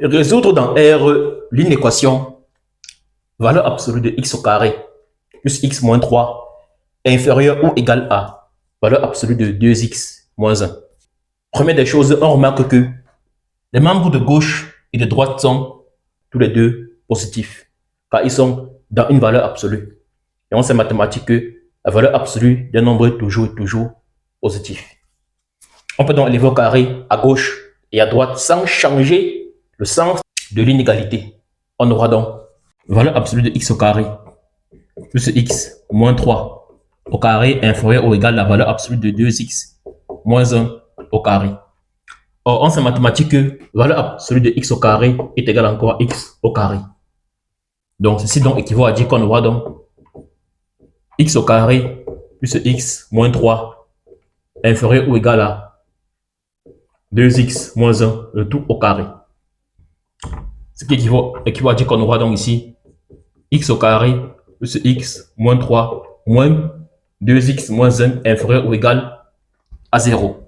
Résoudre dans R l'une équation valeur absolue de x au carré plus x moins 3 est inférieur ou égal à valeur absolue de 2x moins 1. Première des choses, on remarque que les membres de gauche et de droite sont tous les deux positifs, car ils sont dans une valeur absolue. Et on sait en mathématiques que la valeur absolue d'un nombre est toujours positif. On peut donc élever au carré à gauche et à droite sans changer le sens de l'inégalité. On aura donc valeur absolue de x au carré plus x moins 3 au carré inférieur ou égal à la valeur absolue de 2x moins 1 au carré. Or, on sait en mathématiques que valeur absolue de x au carré est égale encore à x au carré. Donc, ceci donc équivaut à dire qu'on aura donc x au carré plus x moins 3 inférieur ou égal à 2x moins 1, le tout au carré. Ce qui équivaut à dire qu'on aura donc ici x au carré plus x moins 3 moins 2x moins 1 inférieur ou égal à 0.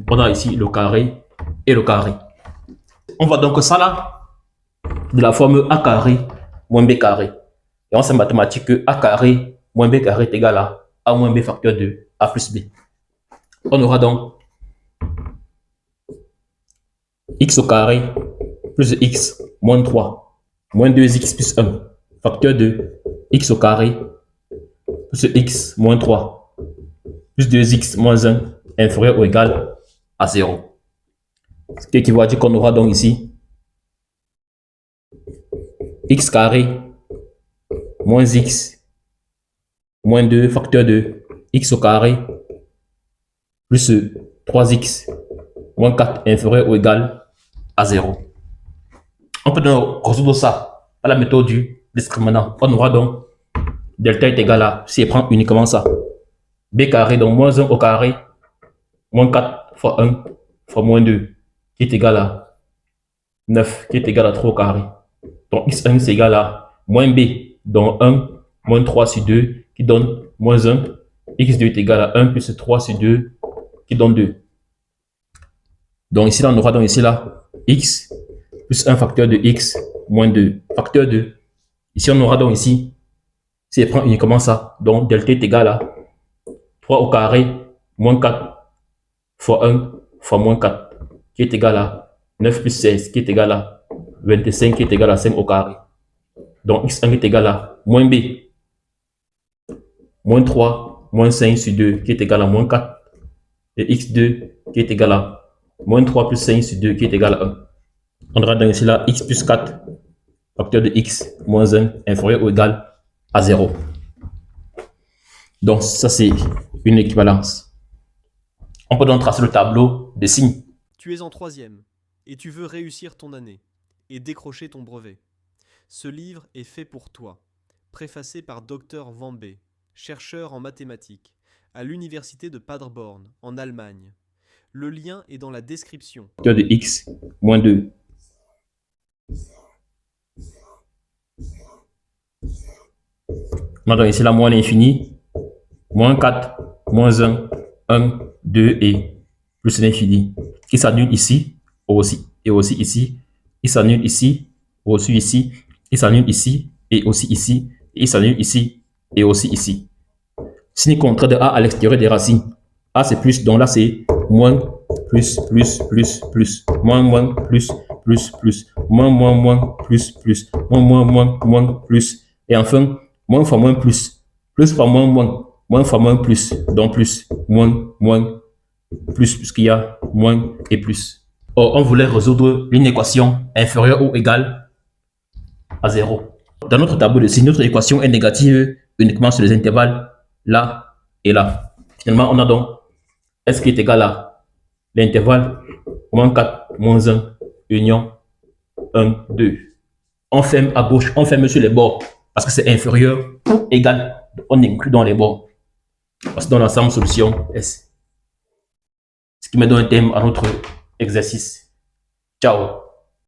On a ici le carré et le carré. On voit donc ça là de la forme a carré moins b carré. Et on sait en mathématiques que a carré moins b carré est égal à a moins b facteur de a plus b. On aura donc x au carré plus x moins 3 moins 2x plus 1 facteur de x au carré plus x moins 3 plus 2x moins 1 inférieur ou égal à 0. Ce qui équivaut à dire qu'on aura donc ici x carré moins x moins 2 facteur de x au carré plus 3x moins 4 inférieur ou égal à 0. On peut donc résoudre ça à la méthode du discriminant. On aura donc delta est égal à, si on prend uniquement ça, b carré, donc moins 1 au carré, moins 4 fois 1 fois moins 2, qui est égal à 9, qui est égal à 3 au carré. Donc x1 c'est égal à moins b, donc 1 moins 3 sur 2, qui donne moins 1. x2 est égal à 1 plus 3 sur 2, qui donne 2. Donc ici, là, on aura donc ici, là, x plus 1 facteur de x moins 2, facteur 2. Ici, on aura donc ici, si on prend uniquement ça, donc delta est égal à 3 au carré moins 4 fois 1 fois moins 4, qui est égal à 9 plus 16, qui est égal à 25, qui est égal à 5 au carré. Donc x1 est égal à moins b, moins 3, moins 5 sur 2, qui est égal à moins 4, et x2 qui est égal à moins 3 plus 5 sur 2, qui est égal à 1. On aura donc ici là x plus 4, facteur de x moins 1, inférieur ou égal à 0. Donc ça c'est une équivalence. On peut donc tracer le tableau des signes. Tu es en 3e et tu veux réussir ton année et décrocher ton brevet. Ce livre est fait pour toi, préfacé par Dr Vambé, chercheur en mathématiques, à l'université de Paderborn, en Allemagne. Le lien est dans la description. Facteur de x moins 2. On a donc ici la moins l'infini, moins 4, moins 1, 1, 2 et plus l'infini, qui s'annule ici, aussi, et aussi ici, il s'annule ici, aussi ici, il s'annule ici, et aussi ici, et il s'annule ici, et aussi ici. Signe contraire de a à l'extérieur des racines. A c'est plus, donc là c'est moins, plus, moins, plus, moins, plus, moins, plus, et enfin, moins fois moins, plus fois moins fois moins, plus, donc plus, moins, plus, puisqu'il y a moins et plus. Or, on voulait résoudre une équation inférieure ou égale à 0. Dans notre tableau de signes, notre équation est négative uniquement sur les intervalles là et là. Finalement, on a donc S qui est égal à l'intervalle moins 4, moins 1, union 1, 2. On ferme à gauche, on ferme sur les bords parce que c'est inférieur ou égal. On inclut dans les bords. Parce que dans l'ensemble, solution S. Ce qui me donne un thème à notre exercice. Ciao.